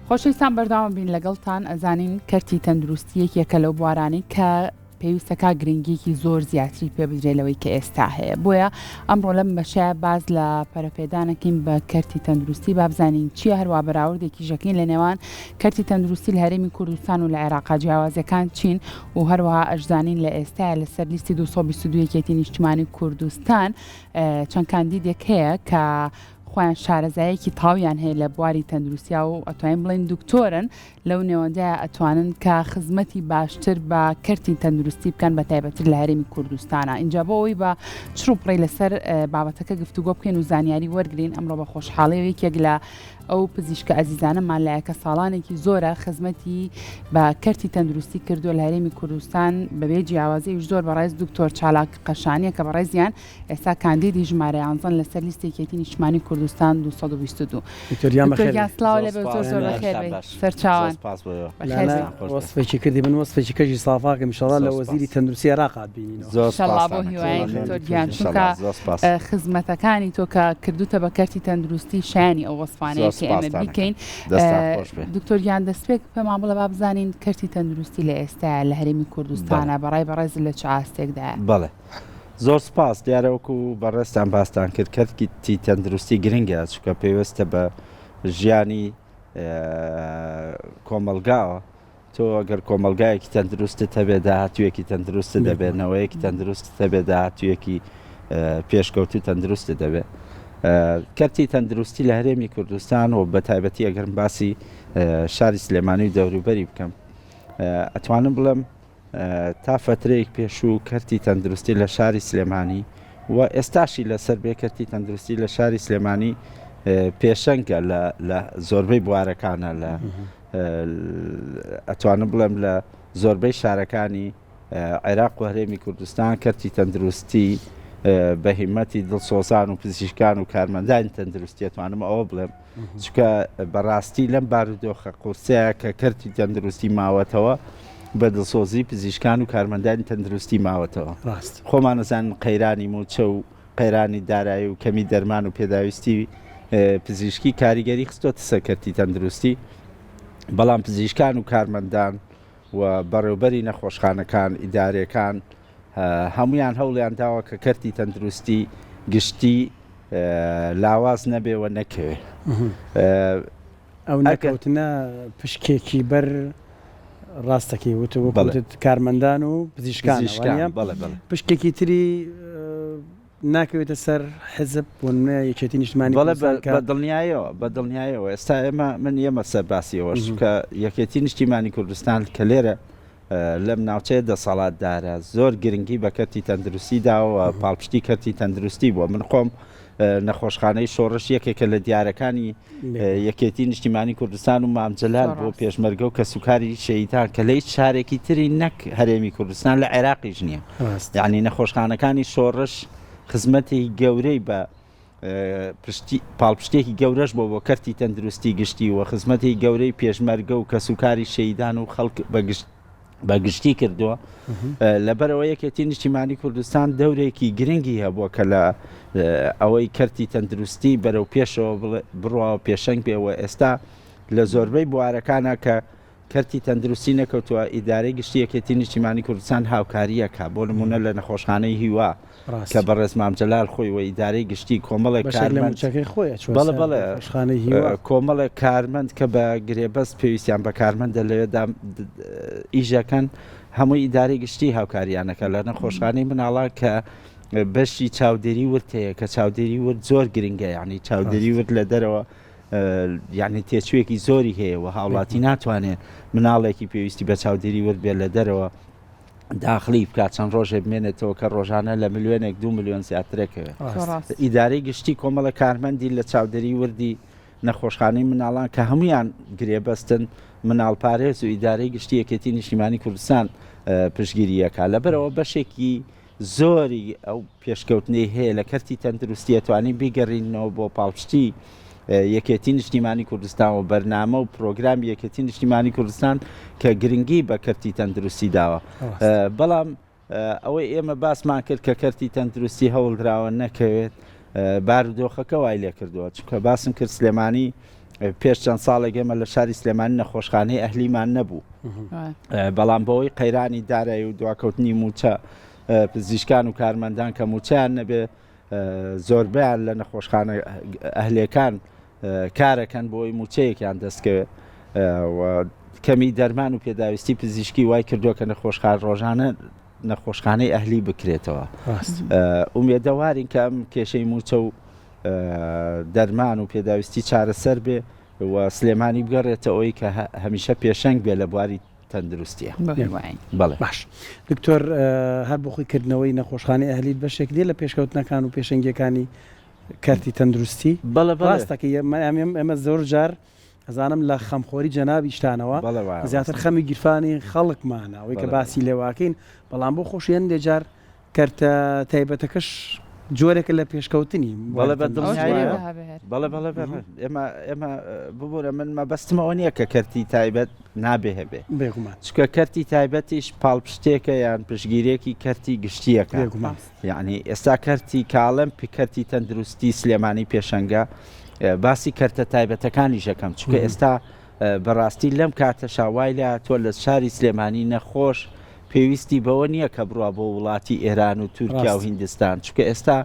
خۆشەویستان بەردەوام بین لەگەڵتان ئەزانین کەرتی تەندروستیەکێکە لەو بوارانی کە پێویستەکە گرنگیەکی زۆر زیاتری پێ بدرێتەوەی کە ئێستا هەیە. بۆیە ئەمڕۆ لەم بەشەیە باز لە پەرەپێدانەکەین بە کەرتی تەندروستی با بزانین چیە، هەروە بەراوردێکی ژەکەین لە نێوان کەرتی تەندروستی لە هەرێمی کوردستان و لە عێراقا جیاوازەکان چین و هەروەها ئەشزانین لە ئێستاە لەسەر لیستی 222 یەکێتی نیشتیمانی کوردستان چەند کاندیدێک هەیە کە خۆیان شارەزایەکی تاویان هەیە لە بواری تەندروستیا و ئەتوانین بڵێن دکتۆرن لەو نێوەندەیە ئەتوانن کە خزمەتی باشتر بە کەرتی تەندروستی بکەن بە تایبەتر لە هەرێمی کوردستانە. اینجا بۆ ئەوی بە چڕوپڕی لەسەر بابەتەکە گفتوگۆ بکەین و زانیاری وەرگین ئەمڕۆ بە خۆشحاڵی یەکێک لە ئەو پزیشکە ئەزیزانەمان لایەکە ساڵانێکی زۆرە خزمەتی بە کەرتی تەندروستی کردووە لە هەرێمی کوردستان بەبێ جیاوازیش زۆر بەڕێز دکتۆر چالاک قەشانیە کە بەڕێزیان ئێستا کاندیدی ژمارە 11 لەسەر لیستێکێتی نیشتیمانی کوردستان 222. دکتۆریان سڵاو لێبێ زۆر زۆر بەخێر بێت. سەرچاوان وەسفێکی کردی من وەسفێکی کەژی سافاکەم ئینشەڵا لە وەزیری تەندروستی عێراقات بینینەوە. ئینشەڵا بۆ هیوایەک دکتۆریان چونکە خزمەتەکانی تۆ کە کردوتە بە کەرتی تەندروستی شایانی ئەو وەسفانەیە ئێمە بیکەین. دکتۆریان دەستپێک پێمان بڵێ با بزانین کەرتی تەندروستی لە ئێستاە لە هەرێمی کوردستانە بەڕای بەڕێز لە چ ئاستێکدایە؟ بەڵێ زۆر سپاس دیارەوەکو بەڕێستان باستان کرد کەرتی تەندروستی گرنگە چونکە پێویستە بە ژیانی کۆمەلگاوە. تۆ ئەگەر کۆمەلگایەکی تەندروستت هەبێ داهاتوویەکی تەندروستت دەبێت، نەوەیەکی تەندروستت هەبێ داهاتوویەکی پێشکەوتو تەندروستت دەبێت. کەرتی تەندروستی لە هەرێمی کوردستان و بە تایبەتی ئەگەرم باسی شاری سلێمانی و دەوروبەری بکەم ئەتوانم بڵێم تا فترەیەک پێشوو کەرتی تەندروستی لە شاری سلێمانی و ئێستاشی لەسەر بێ کەرتی تەندروستی لە شاری سلێمانی پێشەنگە لە زۆربەی بوارەکانە لە ئەتوانم بڵێم لە زۆربەی شارەکانی عێراق و هەرێمی کوردستان کەرتی تەندروستی بە هیمەتی دڵسۆزان و پزیشکان و کارمەندانی تەندروستی ئەتوانم ئەوە بڵێم چونکە بەڕاستی لەم بارودۆخە قورسەیە کە کەرتی تەندروستی ماوەتەوە بە دڵسۆزی پزیشکان و کارمەندانی تەندروستی ماوەتەوە. خۆمان نەزانن قەیرانی موچە و قەیرانی دارایی و کەمی دەرمان و پێداویستی پزیشکی کاریگەری خستۆتە سەر کەرتی تەندروستی، بەڵام پزیشکان و کارمەندان و بەڕێوەبەری نەخۆشخانەکان ئیدارەکان هەمویان هەوڵیان داوە کە کەرتی تەندروستی گشتی لاواز نەبێەوە نەکەوێ. ئەو نەکەوتنە پشکێکی بەر ڕاستەکەی وتت کارمەندان و پزیشکان پشکێکی تری ناکەوێتە سەر حزب بۆ یەکێتی نیشتیمانی بە دڵنیایەوە ئێستا ئێمە من ئێمە سەرباسیەوەش کە یەکێتی نیشتیمانی کوردستان کە لێرە لەم ناوچەیە دەسەڵاتدارە زۆر گرنگی بە کەرتی تەندروستی داوە پاڵپشتی کەرتی تەندروستی بووە. من خۆم نەخۆشخانەی شۆڕش یەکێکە لە دیارەکانی یەکێتی نیشتیمانی کوردستان و مامجلال بۆ پێشمەرگە و کە سوکاری شەیتان کە لەی شارێکی تری نەک هەرێمی کوردستان لە عێراقیش نییە. یعنی نەخۆشخانەکانی شۆڕش خزمەتی گەورەی بە پاڵپشتێکی گەورەش بۆ کەرتی تەندروستی گشتی و خزمەتی گەورەی پێشمەرگە و کە سوکاری شەیدان و خەڵک بەگشتی کردووە. لەبەرەوە یەکێتی نیشتیمانی کوردستان دەورێکی گرنگی هەبووە کە لە ئەوەی کەرتی تەندروستی بەرەو پێشەوە بڕەوە پێشەنگ بێەوە. ئێستا لە زۆربەی بوارەکانە کە کەرتی تەندروستی نەکەوتووە ئیدارەی گشتی یەکێتی نیشتیمانی کوردستان هاوکاریەکە بۆ نمونە لە نەخۆشخانەی هیوا کە بەڕێز مامجلال خۆی و ئیدارەی گشتی کۆمەڵێک کۆمەڵێک کارمەند کە بە گرێبەست پێویستیان بە کارمەندە لەوێدا ئیژەکەن هەمووی ئیدارەی گشتی هاوکاریانەکە لە نەخۆشخانەی مناڵە کە بەشی چاودێری ورد هەیە کە چاودێری ورد زۆر گرنگە، یعنی چاودێری ورد لە دەرەوە یعنی تێچوێکی زۆری هەیە و هاوڵاتی ناتوانێت مناڵێکی پێویستی بە چاودێری ورد بێت لە دەرەوە داخلی بکات چەند ڕۆژێ بمێنێتەوە کە ڕۆژانە لە ملیۆنێک 2 ملیۆن زیاترەکەوێت. ئیدارەی گشتی کۆمەڵە کارمەندی لە چاودێری وردی نەخۆشخانەی مناڵان کە هەمویان گرێبەستن مناڵپارێز و ئیدارەی گشتی یەکێتی نیشتیمانی کوردستان پشتگیریەکە. لەبەرەوە بەشێکی زۆری ئەو پێشکەوتنەی هەیە لە کەرتی تەندروستی ئەتوانی بیگەڕینەوە بۆ پاڵپشتی یەکێتی نیشتیمانی کوردستان و بەرنامە و پرۆگرام یەکێتی نیشتیمانی کوردستان کە گرنگی بە کەرتی تەندروستی داوە. بەڵام ئەوەی ئێمە باسمان کرد کە کەرتی تەندروستی هەوڵدراوە نەکەوێت بارودۆخەکە وای لێ کردووە، چونکە باسم کرد سلێمانی پێش چەند ساڵێک ئێمە لە شاری سلێمانی نەخۆشخانەی ئەهلیمان نەبوو بەڵام بەوەی قەیرانی دارایی و دواکەوتنی موچە پزیشکان و کارمەندان کە موچیان نەبێ زۆربیان لە نەخۆشخانە ئەهلەکان کارەکەن بۆی موچەیەکیان دەستکەوێت کەمی دەرمان و پێداویستی پزیشکی وای کردووە کە نەخۆشخان ڕۆژانە نەخۆشخانەی ئەهلی بکرێتەوە ئومێدەوارین کە ئەم کێشەی موچە و دەرمان و پێداویستی چارەسەر بێ و سلێمانی بگەڕێتە ئەوەی کە هەمیشە پێشەنگ بێ لە بواری تەندروستیە. بەڵێ باش دکتۆر هەر بۆ خۆیکردنەوەی نەخۆشخانەی ئەهلیت بەشێک دێ لە پێشکەوتنەکان و پێشەنگیەکانی کارتی تەندروستی ڕاستەکە ئێمە زۆر جار ئەزانم لە خەمخۆری جەنابی شتانەوە زیاتر خەمی گیرفانی خەڵکمانە ئەوەی کە باسی لێواکەین بەڵام بۆ خۆشیێن دێجار کەرتە تایبەتەکەش جۆرێکە لە پێشکەوتنی ئێمە ببوورە من مەبەستمەوە نییە کە کەرتی تایبەت نابێ هەبێ چکە کەرتی تایبەتیش پاڵپشتێکە یان پشگیرێکی کەرتی گشتیەکە یعنی ئێستا کەرتی کاڵم کەرتی تەندروستی سلێمانی پێشەنگە باسی کەرتە تایبەتەکانی ژەکەم چکە ئێستا بەڕاستی لەم کاتە شاوای لە تۆ لە شاری سلێمانی نەخۆش پێویستی بەوە نییە کە بڕوا بۆ وڵاتی ئێران و تورکیا و هیندستان چکە ئێستا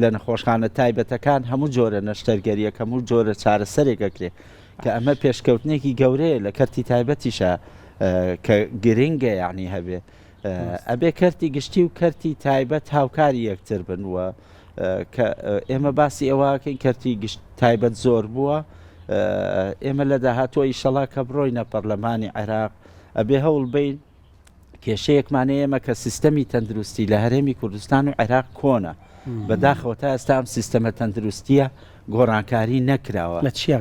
لە نەخۆشخانە تایبەتەکان هەموو جۆرە نەشتەرگەریەک هەموو جۆرە چارەسەرێکەکرێ کە ئەمە پێشکەوتنێکی گەورەیە لە کەرتی تایبەتیشە کە گرنگە یعنی هەبێ ئەبێ کەرتی گشتی و کەرتی تایبەت هاوکاری یەکتر بن وە کە ئێمە باسی ئەوەکەین کەرتی تایبەت زۆر بووە ئێمە لە داهاتوە ئیشەڵا کە بڕۆینە پەرلەمانی عێراق ئەبێ هەوڵ بین کێشەیەکمانەیە ئێمە کە سیستەمی تەندروستی لە هەرێمی کوردستان و عێراق کۆنە بەداخەوە تا ئێستا ئەم سیستەمە تەندروستیە گۆڕانکاری نەکراوە لە چیا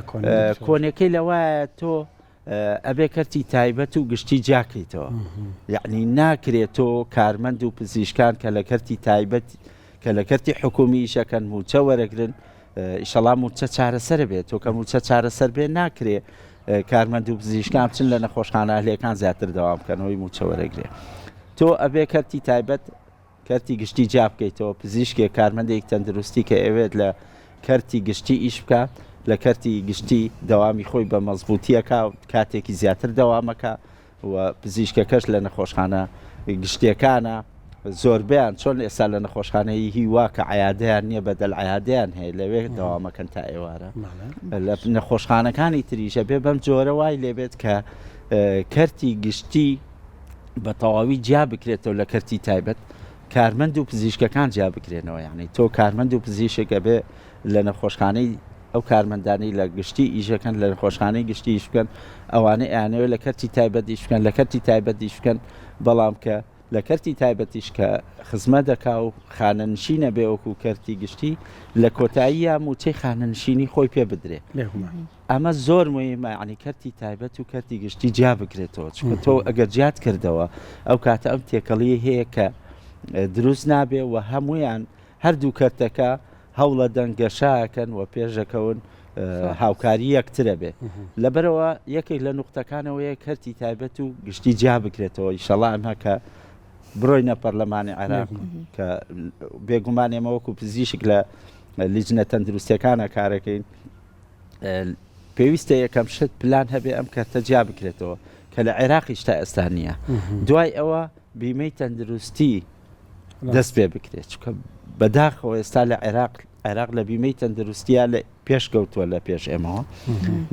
کۆنەکەی لەوایە تۆ ئەبێ کەرتی تایبەت و گشتی جاکەیتەوە یعنی ناکرێت تۆ کارمەند و پزیشکان کە لە کەرتی تایبەت کە لە کەرتی حکومی شەکەن موچە وەرەگرن ئیشەڵا موچە چارەسەر بێت تۆ کە موچە چارەسەر بێ ناکرێ کارمەند و پزیشکان بچن لە نەخۆشخانە ئەهلەکان زیاتر دەوام بکەنەوەی موچە وەرەگرێ تۆ ئەبێ کەرتی تایبەت کەرتی گشتی جا بکەیتەوە پزیشکێک کارمەندێک تەندروستی کە ئەوێت لە کەرتی گشتی ئیش بکات لە کەرتی گشتی دەوامی خۆی بە مەزبوطیەکە کاتێکی زیاتر دەوامەکە و پزیشکەکەش لە نەخۆشخانە گشتیەکانە زۆربیان چۆن ئێستا لە نەخۆشخانەی هیوا کە عیادیان نییە بەدەل عیادیان هەیە لەوێ دەوامەکەن تا ئێوارە لە نەخۆشخانەکانی تریژە بێ بەم جۆرە وای لێبێت کە کەرتی گشتی بە تەواوی جیا بکرێتەوە لە کەرتی تایبەت کارمەند و پزیشکەکان جیا بکرێنەوە یعنی تۆ کارمەند و پزیشکە بێ لە نەخۆشخانەی ئەو کارمەندانی لە گشتی ئیژەکەن لە نەخۆشخانەی گشتی ئیش بکەن ئەوانەی ئەیانەوە لە کەرتی تایبەت ئیش بکەن لە کەرتی تایبەت ئیش بکەن بەڵام کە لە کەرتی تایبەتیش کە خزمە دەکا و خانەنشینە بێ وەکو کەرتی گشتی لە کۆتاییە موچەی خانەنشینی خۆی پێ بدرێ ئەمە زۆر مهمە یعنی کەرتی تایبەت و کەرتی گشتی جیا بکرێتەوە چکە تۆ ئەگەر جیات کردەوە ئەو کاتە ئەم تێکەڵیە هەیە کە دروست نابێ و هەمویان هەردوو کەرتەکە هەوڵە دەنگەشاکەن و پێشەکەون هاوکاری یەکترە بێ لەبەرەوە یەکێک لە نوختەکانەوەیە کەرتی تایبەت و گشتی جیا بکرێتەوە ئیشەڵا ئەمە کە بڕۆینە پەرلەمانی عێراق کە بێگومان ئێمە وەکو پزیشک لە لیجنە تەندروستیەکانە کارەکەین پێویستە یەکەم شت پلان هەبێ ئەم کەرتە جیا بکرێتەوە کە لە عێراقیش تا ئێستا نییە دوای ئەوە بیمەی تەندروستی دەست پێ بکرێت چکە بەداخەوە ئێستا لە عێراق لە بیمەی تەندروستیە لە پێش کەوتووە لە پێش ئێمەوە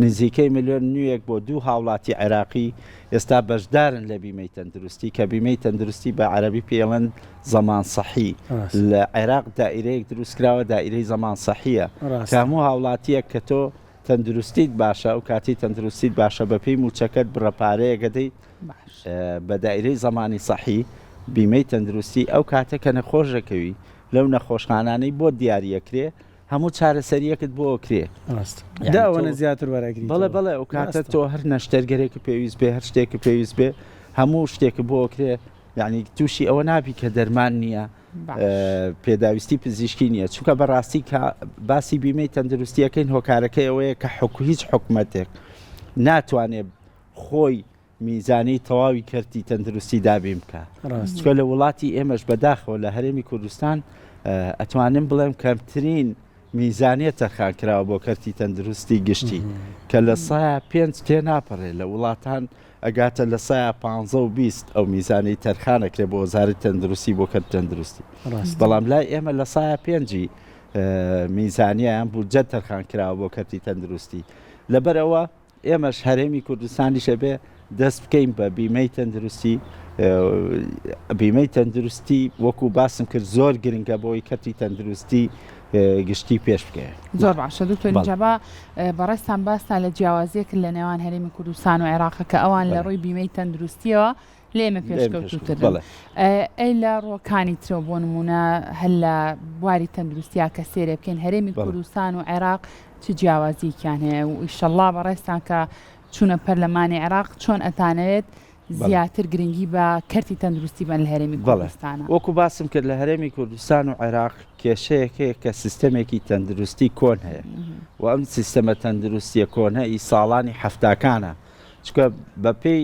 نزیکەی ملیۆن نوێک بۆ 2 هاوڵاتی عێراقی ئێستا بەشدارن لە بیمەی تەندروستی کە بیمەی تەندروستی بە عەرەبی پێڵەن زەمان سەحی لە عێراق دائیرەیەک دروستکراوە دائیرەی زەمان سەحیە کە هەموو هاوڵاتیەک کە تۆ تەندروستیت باشە و کاتی تەندروستیت باشە بەپێی موچەکەت بڕەپارەیە گەدەی بە دائیرەی زەمانی سەحی بیمەی تەندروستی ئەو کاتێکە نەخۆشەکەوی لەو نەخۆشخانانەی بۆ دیاریەکرێ هەموو چارەسەریەکت بۆ کرێ داوەنە زیاتر وەرەگری بەڵێ ئەو کاتە تۆ هەر نەشتەرگەرێکی پێویست بێ هەر شتێکی پێویست بێ هەموو شتێک بۆ کرێ یعنی تووشی ئەوە نابی کە دەرمان نییە پێداویستی پزیشکی نییە چونکە بەڕاستی باسی بیمەی تەندروستیەکەین هۆکارەکەی ئەوەیە کە هیچ حکومەتێک ناتوانێت خۆی میزانی تەواوی کەرتی تەندروستی دابین بکە چکە لە وڵاتی ئێمەش بەداخەوە لە هەرێمی کوردستان ئەتوانم بڵێم کەمترین میزانیە تەرخان کراوە بۆ کەرتی تەندروستی گشتی کە لە 5 تێ ناپەڕێ لە وڵاتان ئەگاتە لە 15 ئەو میزانی تەرخانەکرێ بۆ وەزارەتی تەندروستی بۆ کەرتی تەندروستی بەڵام لای ئێمە لە 5 میزانیان بودجە تەرخان کراوە بۆ کەرتی تەندروستی لەبەرەوە ئێمەش هەرێمی کوردستانیشە بێ دەست بکەین بە بیمەی تەندروستی بیمەی تەندروستی وەکو باسم کرد زۆر گرنگە بۆی کەرتی تەندروستی گشتی پێش بکەێ زۆر باشە دکتۆر جەبا بەڕێستان باستا لە جیاوازیەک لە نێوان هەرێمی کوردستان و عێراقە کە ئەوان لە ڕووی بیمەی تەندروستیەوە لە ئێمە پێشکەوتوتر ئەی لە ڕۆکانی ترۆ بۆ نمونە هەل لە بواری تەندروستیا کە سێرە بکەین هەرێمی کوردستان و عێراق چ جیاوازیکیان هەیە و ئیشەڵڵا بەڕێستان کە چوونە پەرلەمانی عێراق چۆن ئەتانەوێت زیاتر گرنگی بە کەرتی تەندروستی بن لە هەرێمی کوردستانە وەکو باسم کرد لە هەرێمی کوردستان و عێراق کێشەیەکەیە کە سیستەمێکی تەندروستی کۆن هەیە و ئەم سیستەمە تەندروستیە کۆنە ساڵانی هەفتاکانە چکە بەپێی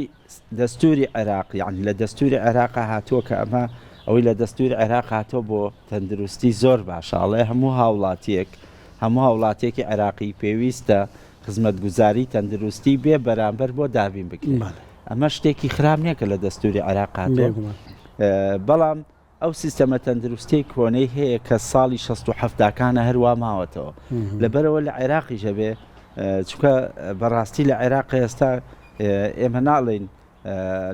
دەستوری عێراق یعنی لە دەستوری عێراقا هاتووە کە ئەمە ئەوەی لە دەستوری عێراق هاتۆ بۆ تەندروستی زۆر باشاڵێ هەموو هاوڵاتێکی عێراقی پێویستە خزمەتگوزاری تەندروستی بێ بەرامبەر بۆ دابین بکرێت ئەمە شتێکی خراب نییە کە لە دەستوری عێراق هاتووە بەڵام ئەو سیستەمە تەندروستی کۆنەی هەیە کە ساڵی 67کانە هەروە ماوەتەوە لەبەرەوە لە عێراقی ژەبێ چونکە بەڕاستی لە عێراق ئێستا ئێمە ناڵێن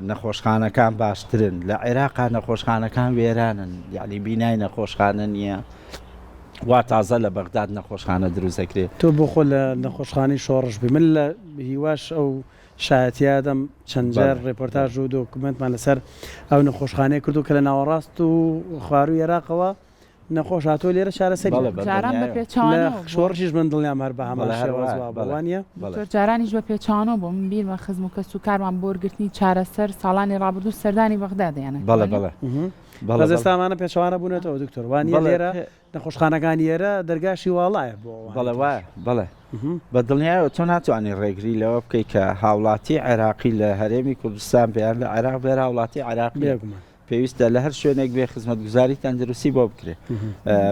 نەخۆشخانەکان باشترن لە عێراقا نەخۆشخانەکان وێرانن یعنی بینای نەخۆشخانە نییە وا تازە لە بەغداد نەخۆشخانە دروستەکرێت تۆ بۆ خۆ لە نەخۆشخانەی شۆڕش بی من لە هیواش ئەو شایەتیادەم چەند جار ڕێپۆرتاژ و دۆکومنتمان لەسەر ئەو نەخۆشخانەی کردو کە لە ناوەڕاست و خواروی عێراقەوە نەخۆش هاتۆ لێرە چارەسەری شۆڕشیش من دڵیان هەر بە هەماشێوەوانە جارانیش بە پێچانەوە بۆ من بیرمە خزم و کەس و کارمان بۆ وەرگرتنی چارەسەر ساڵانی ڕابردوو سەردانی بەغداد دەیانە بەڵێ ئێستامانە پێچوانە بوونێتەوە دکتۆر وانە لێرە نەخۆشخانەکانی ئێرە دەرگاشی واڵایە بۆ بەڵێ بە دڵنیایەوە تۆ ناتوانانی ڕێگری لەوە بکەیت کە هاوڵاتی عێراقی لە هەرێمی کوردستان بەیان لە عێراق بێر هاوڵاتی عێراقی پێویستە لە هەر شوێنێک بێ خزمەتگوزاری تەندروستی بۆ بکرێ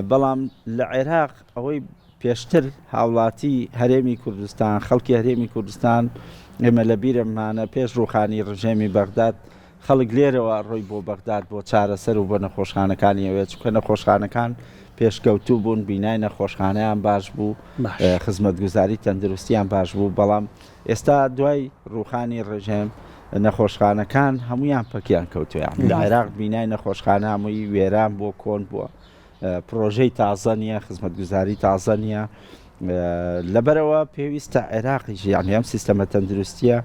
بەڵام لە عێراق ئەوەی پێشتر هاوڵاتی هەرێمی کوردستان خەڵکی هەرێمی کوردستان ئێمە لە بیرمانە پێش ڕوخانی ڕژێمی بەغداد خەڵک لێرەوە ڕۆی بۆ بەغداد بۆ چارەسەر و بۆ نەخۆشخانەکانی ئەوێت چونکە نەخۆشخانەکان پێشکەوتوو بوون بینای نەخۆشخانەیان باش بوو خزمەتگوزاری تەندروستیان باش بوو بەڵام ئێستا دوای ڕوخانی ڕژێم نەخۆشخانەکان هەمویان پەکیان کەوتویان لە عێراق بینای نەخۆشخانە هەمووی وێران بۆ کۆن بووە پرۆژەی تازە نیە خزمەتگوزاری تازە نیە لەبەرەوە پێویستە عێراقیش یعنی ئەم سیستەمە تەندروستیە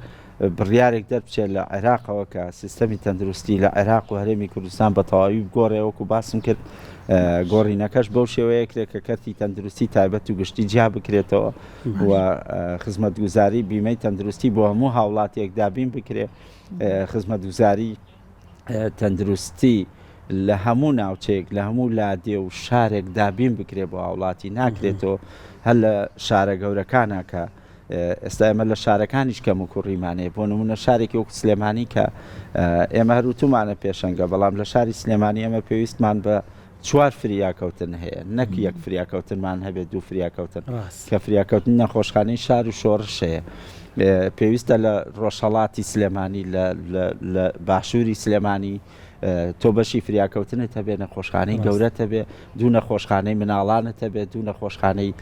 بڕیارێک دەربچێت لە عێراقەوە کە سیستەمی تەندروستی لە عێراق و هەرێمی کوردستان بە تەواوی بگۆڕێوەکو باسم کرد گۆڕینەکەش بەو شێوەیە کرێت کە کەرتی تەندروستی تایبەت و گشتی جیا بکرێتەوە و خزمەتگوزاری بیمەی تەندروستی بۆ هەموو هاوڵاتێک دابین بکرێت خزمەتگوزاری تەندروستی لە هەموو ناوچەیەک لە هەموو لادێ و شارێک دابین بکرێت بۆ هاوڵاتی ناکرێتەوە هەر لە شارە گەورەکانە کە ئێستا ئێمە لە شارەکانیش کەم و کوڕیمانەیە بۆ نمونە شارێکی وەکو سلێمانی کە ئێمە هەروتومانە پێشەنگە بەڵام لە شاری سلێمانی ئێمە پێویستمان بە 4 فریاکەوتن هەیە نەک یەک فریاکەوتنمان هەبێت 2 فریاکەوتن کە فریاکەوتن نەخۆشخانەی شار و شۆڕش هەیە پێویستە لە ڕۆژهەڵاتی سلێمانی لە باشووری سلێمانی تۆ بەشی فریاکەوتنت هەبێ نەخۆشخانەی گەورەت هەبێ 2 نەخۆشخانەی مناڵانت هەبێ 2 نەخۆشخانەی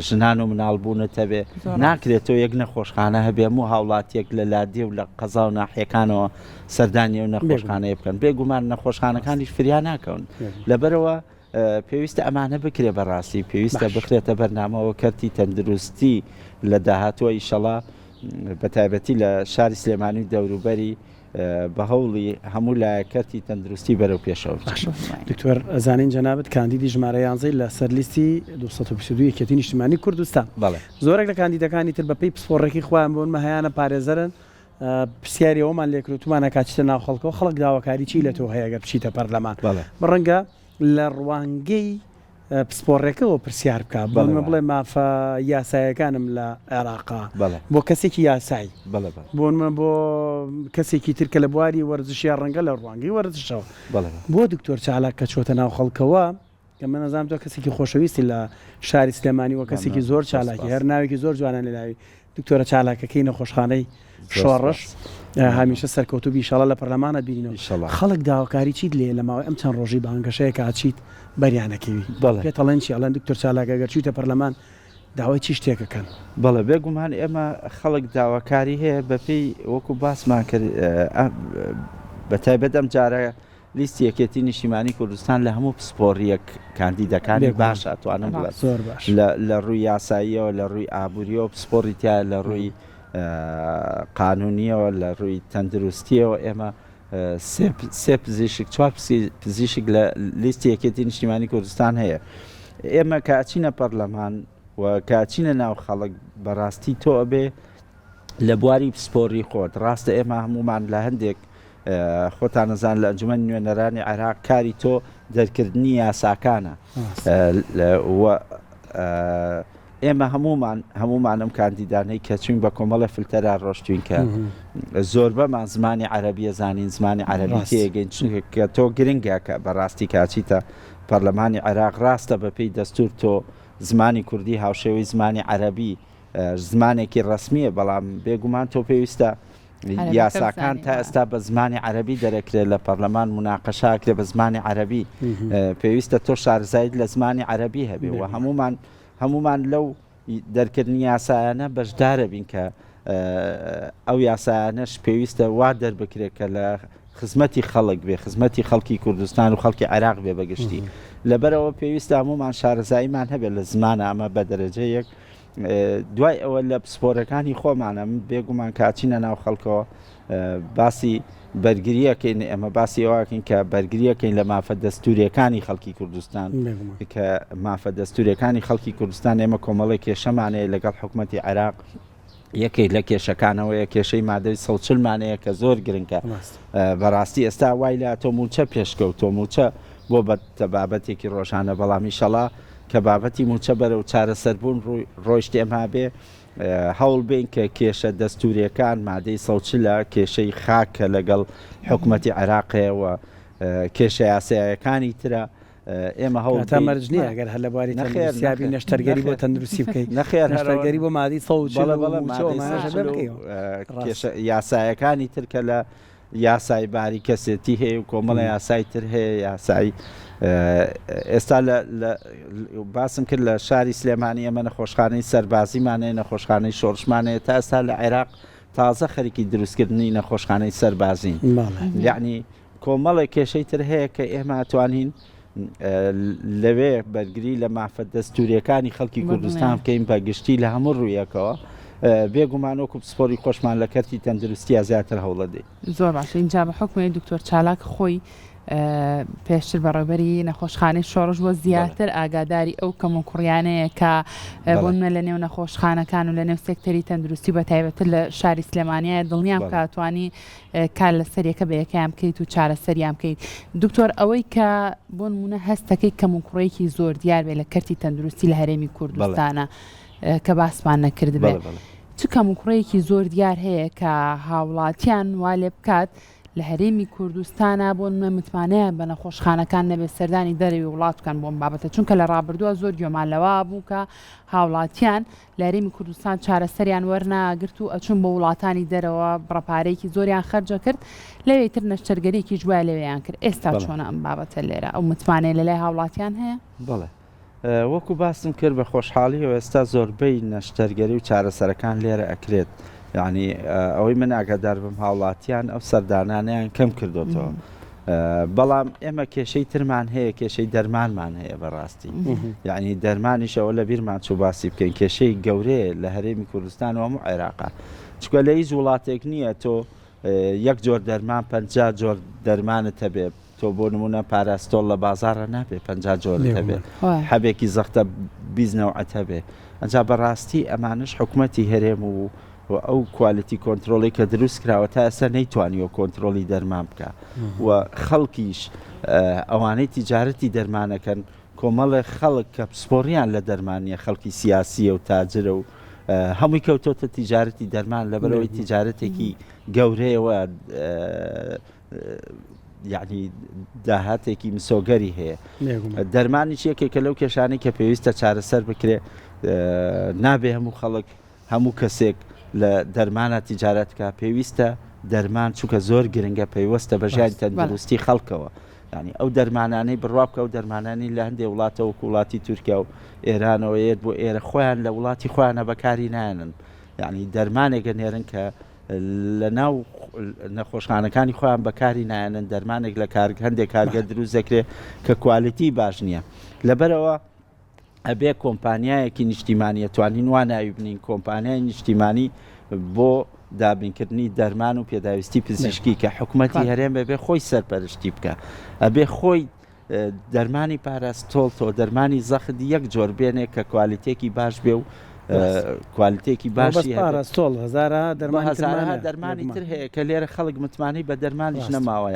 ژنان و مناڵبوونت هەبێ ناکرێتەوە یەک نەخۆشخانە هەبێ هەموو هاوڵاتیەک لە لادێ و لە قەزا و ناحیەکانەوە سەردانی و نەخۆشخانەیە بکەن بێگومان نەخۆشخانەکانیش فریا ناکەون لەبەرەوە پێویستە ئەمانە بکرێ بەڕاستی پێویستە بخرێتە بەرنامەوە کەرتی تەندروستی لە داهاتوە ئیشەڵا بەتایبەتی لە شاری سلێمانی و دەوروبەری بە هەوڵی هەموو لایەکەتی تەندروستی بەرەو پێشەوە دکتۆر ئەزانین جەنابەت کاندیدی ژمارە 11 لە سەرلیستی 222 یەکێتی نیشتیمانی کوردستان زۆرێک لە کاندیدەکانی تر بەپێی پسپۆڕێکی خۆیان بۆن مەهەیانە پارێزەرن پرسیاری ئەومان لێکروتمانە کاچتە ناو خەڵکەوە خەڵک داواکاری چی لە تۆ هەیە گەر بچیتە پەرلەمان بڕەنگە لە ڕوانگەی پسپۆڕێکەوە پرسیار بکە بڵمە بڵێ مافە یاسایەکانم لە عێراقا بۆ کەسێکی یاسایی بۆ کەسێکی ترکە لە بواری وەرزشیان ڕەنگە لە ڕوانگەی وەرزشەوە بۆ دکتۆر چالاک کە چۆتە ناو خەڵکەوە کە من نەزانم تۆ کەسێکی خۆشەویستی لە شاری سلێمانی وە کەسێکی زۆر چالاکی هەر ناوێکی زۆر جوانە لەلاوی دکتۆرە چالاکەکەی نەخۆشخانەی شۆڕش هەمیشە سەرکەوتوبی ئینشاڵڵا لە پەرلەمانە بینینەوە خەڵک داواکاری چیت لێ لە ماوەی ئەم چەند ڕۆژی بانگەشەیەکە ئاچیت بەریانەکەوی پێتەڵێن چی ئەڵێن دکتۆر چالاکە گەر چوویتە پەرلەمان داوای چی شتێکەکەن بەڵێ بێگومان ئێمە خەڵک داواکاری هەیە بەپێی وەکو باسمان کرد بە تایبەت ئەم جارە لیستی یەکێتی نیشتیمانی کوردستان لە هەموو پسپۆڕیەک کاندیدەکانی باش ئەتوانم بڵێت لە ڕووی یاساییەوە لە ڕووی ئابوووریەوە پسپۆڕی تیا لە ڕووی قانونیەوە لە ڕووی تەندروستیەوە ئێمە سێ پزیشک چوار پزیشک لە لیستی یەکێتی نیشتیمانی کوردستان هەیە ئێمە کاچینە پەرلەمان و کاچینە ناو خەڵک بەڕاستی تۆ ئەبێ لە بواری پسپۆڕی خۆت ڕاستە ئێمە هەمومان لە هەندێک خۆتان نەزان لە ئەنجومەن نوێنەرانی عێراق کاری تۆ دەرکردنی یاساکانە ئێمە هەمومان ئەم کاندیدانەی کە چوین بە کۆمەڵە فلتەرا ڕۆشتوین کە زۆربەمان زمانی عەرەبیە زانین زمانی عەرەبی تێگەین چونکە کە تۆ گرنگە کە بەڕاستی کاچیتە پەرلەمانی عێراق ڕاستە بەپێی دەستور تۆ زمانی کوردی هاوشێوەی زمانی عەرەبی زمانێکی ڕسمیە بەڵام بێگومان تۆ پێویستە یاساکان تا ئێستا بە زمانی عەرەبی دەرەکرێت لە پەرلەمان مناقەشاکرێ بە زمانی عەرەبی پێویستە تۆ شارزایت لە زمانی عەرەبی هەبێ و هەمومان لەو دەرکردنی یاسایانە بەشدارە بین کە ئەو یاسایانەش پێویستە وا دەربکرێت کە لە خزمەتی خەڵک بێ خزمەتی خەڵکی کوردستان و خەڵکی عێراق بێ بەگشتی لەبەرەوە پێویستە هەمومان شارەزاییمان هەبێت لە زمانە ئەمە بە دەرەجەیەک دوای ئەوە لە پسپۆرەکانی خۆمانە بێگومان کاچینە ناو خەڵکەوە باسی بەرگریەکەین ئەمە باسی ئەوەکەین کە بەرگریەکەین لە مافە دەستوریەکانی خەڵکی کوردستان کە مافە دەستوریەکانی خەڵکی کوردستان ئێمە کۆمەڵی کێشەمانەیە لەگەڵ حکوومەتی عێراق یەکێک لە کێشەکانەوەیە کێشەی مادەی 140مانەیە کە زۆر گرنگە بەڕاستی ئێستا وای لە تۆموچە پێشکەوت تۆموچە بۆ بە بابەتێکی ڕۆژانە بەڵامی شەڵا کە بابەتی موچە بەرە و چارەسەربوون ڕۆیشت ئێمە بێ هەوڵ بین کە کێشە دەستوریەکان مادەی 140 کێشەی خاکە لەگەڵ حکوومەتی عێراقەوە کێشە یاساییەکانی ترە ئێمە هەوڵ تا مەرجنیە ئەگەر هەر لە بواری تەندروستی نەشتەرگەری بۆ تەندروستی بکەیت نەخێر نەشتەرگەری بۆ مادەی 140 یاساییەکانی تر کە لە یاسای باری کەسێتی هەیە و کۆمەڵە یاسای تر هەیە یاسایی ئێستا باسم کرد لە شاری سلێمانی ئەمە نەخۆشخانەی سەربازیمانەیە نەخۆشخانەی شۆڕشمانەیە تا ئێستا لە عێراق تازە خەریکی دروستکردنی نەخۆشخانەی سەربازین یعنی کۆمەڵی کێشەی تر هەیە کە ئێمە ئەتوانین لەوێ بەرگری لە مافە دەستوریەکانی خەڵکی کوردستان بکەین بە گشتی لە هەموو ڕوویەکەوە بێگومانۆکو پسپۆری خۆشمان لە کەرتی تەندروستیە زیاتر هەوڵە دێ زۆر باشە اینجا بە حکومەتی دکتۆر چالاک خۆی پێشتر بەڕێبەری نەخۆشخانەی شۆڕش بۆ زیاتر ئاگاداری ئەو کەم و کوڕیانەیە کە بۆنمە لە نێو نەخۆشخانەکان و لە نێو سێکتەری تەندروستی بە تایبەتر لە شاری سلێمانیە دڵنیام کاتوانی کار لەسەرێکە بە یەکیان بکەیت و چارەسەریان بکەیت دکتۆر ئەوەی کە بۆ نمونە هەستەکەی کەم و کوڕێکی زۆر دیار بێ لە کەرتی تەندروستی لە هەرێمی کوردستانە کە باسمان نەکرد بێ چ کەم و کوڕێکی زۆر دیار هەیە کە هاوڵاتیان وا لێ بکات لە هەرێمی کوردستانە بۆ متمانەیە بە نەخۆشخانەکان نەبێت سەردانی دەرەوی وڵاتکان بۆم بابەتە چونکە لە ڕابردووە زۆر گوێمان لەوە بوو کە هاوڵاتیان لە هەرێمی کوردستان چارەسەریان وەرناگرت و ئەچون بە وڵاتانی دەرەوە بڕەپارەیەکی زۆریان خەرجە کرد لەوێتر نەشتەرگەریەکی جوای لەوێیان کرد ئێستا چۆنە ئەم بابەتە لێرە ئەو متمانەیە لە لای هاوڵاتیان هەیە بڵێ وەکو باسم کرد بە خۆشحاڵی و ئێستا زۆربەی نەشتەرگەری و چارەسەرەکان لێرە ئەکرێت یعنی ئەوەی من ئاگادار بم هاوڵاتیان ئەو سەردانانیان کەم کردوتەوە بەڵام ئێمە کێشەی ترمان هەیە کێشەی دەرمانمان هەیە بەڕاستی یعنی دەرمانیشەوە لە بیرمان چوو باسی بکەین کێشەی گەورەیە لە هەرێمی کوردستان و هەموو عێراقا چکە لە هیچ وڵاتێک نییە تۆ یەک جۆر دەرمان 50 جۆر دەرمانت هەبێ تۆ بۆ نمونە پاراستۆڵ لە بازارە نابێ 50 جۆر هەبێ حەبێکی زەختە بیزنەوەت هەبێ ئەجا بەڕاستی ئەمانش حکوومەتی هەرێم و ئەو کوالیتی کۆنتترۆلی کە دروست کراوە تا ئێستا نەیتوانیەوە کۆنتترۆلی دەرمان بکە و خەڵکیش ئەوانەی تیجارەتی دەرمانەکەن کۆمەڵە خەڵک کە پسپۆڕیان لە دەرمانیە خەڵکی سیاسیە و تاجرە و هەمووی کەوتۆتە تیجارەتی دەرمان لەبەرەوەی تیجارەتێکی گەورەیەوە یعنی داهاتێکی مسۆگەری هەیە دەرمانی یەکێکە لەو کێشانەی کە پێویستە چارەسەر بکرێ نابێ هەموو خەڵک هەموو کەسێک لە دەرمانە تیجارەتکە پێویستە دەرمان چووکە زۆر گرنگە پێیوەستە بە ژیانی تەندروستی خەڵکەوە ینی ئەو دەرمانانەی بڕوابکە و دەرمانانی لە هەندێک وڵاتەوە وڵاتی تورکیا و ئێرانەوەیت بۆ ئێرە خۆیان لە وڵاتی خۆیانە بەکاری نایەنن یعنی دەرمانێکە نێرن کە لە ناو نەخۆشخانەکانی خۆیان بەکاری نایەنن دەرمانێک لە هەندێک کارگە دروست دەکرێت کە کوالیتی باش نییە لەبەرەوە ئەبێ کۆمپانیایەکی نیشتیمانی توانین واناوی بنین کۆمپانیای نیشتیمانی بۆ دابینکردنی دەرمان و پێداویستی پزیشکی کە حکوومەتی هەرێم بێ خۆی سەرپەرشتی بکە ئەبێ خۆی دەرمانی پاراستۆڵ تۆ دەرمانی زەخت یەک جۆر بێنێ کە کوالیتێکی باش بێ و کوالیتێکی باشی پاراستۆڵ هەزارە دەرمانی تر هەیە کە لێرە خەڵک متمانی بە دەرمانیش نەماوە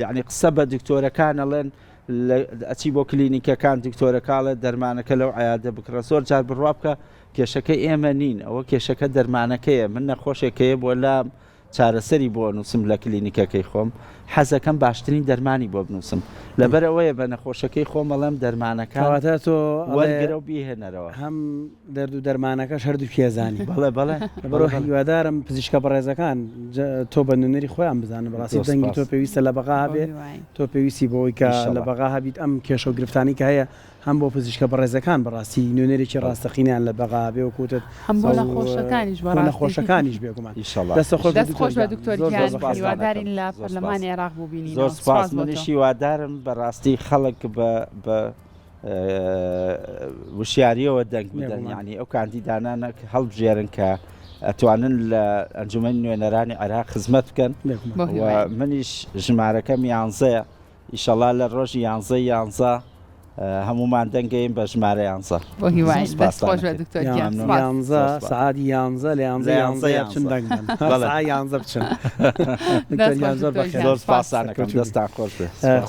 یعنی قسە بە دکتۆرەکان ئەڵێن ئەچی بۆ کلینیکەکان دکتۆرەکاڵە دەرمانەکە لەو عیادە بکڕە زۆر جار بڕوا بکە کێشەکە ئێمە نین ئەوە کێشەکە دەرمانەکەیە من نەخۆشێکەیە بۆ لام چارەسەری بۆ نووسم لە کلینیکەکەی خۆم حەزەکەم باشترین دەرمانی بۆ بنووسم لەبەرەوەیە بە نەخۆشەکەی خۆم ئەڵێم دەرمانەکە تۆ وەرگرە و بیهێنەرەوە هەم دەرد و دەرمانەکەش هەردوو پێزانی بەڵێ بەرەوە هیوادارم پزیشکە بەڕێزەکان تۆ بە نوێنەری خۆیان بزانە بەڕاستی دەنگی تۆ پێویستە لە بەغا هەبێ تۆ پێویستی بۆی کە لە بەغا هەبیت ئەم کێشە و گرفتانی کە هەیە هەم بۆ پزیشکە بەڕێزەکان بەڕاستی نوێنەرێکی ڕاستەقینیان لە بەغا بێ و کوتت هەم بۆ نەخۆشەکانیش بێگومان دەستخۆش بە دکتۆریان هیوادارین لە پەرلەمانی عێراق ببینین زۆر سپاس منیش هیوادارم بەڕاستی خەڵک بە وشیاریەوە دەنگ بدەن یعنی ئەو کاندیدانانە هەڵبژێرن کە ئەتوانن لە ئەنجومەنی نوێنەرانی عێراق خزمەت بکەن منیش ژمارەکەم 11 ئیشەڵا لە ڕۆژی 11 هەمومان دەنگەین بە ژمارە 11 سعادی 11 لە 11 بچن دەنگن 11 بچن زۆر سپاسانەکەم دەستان خۆش بێ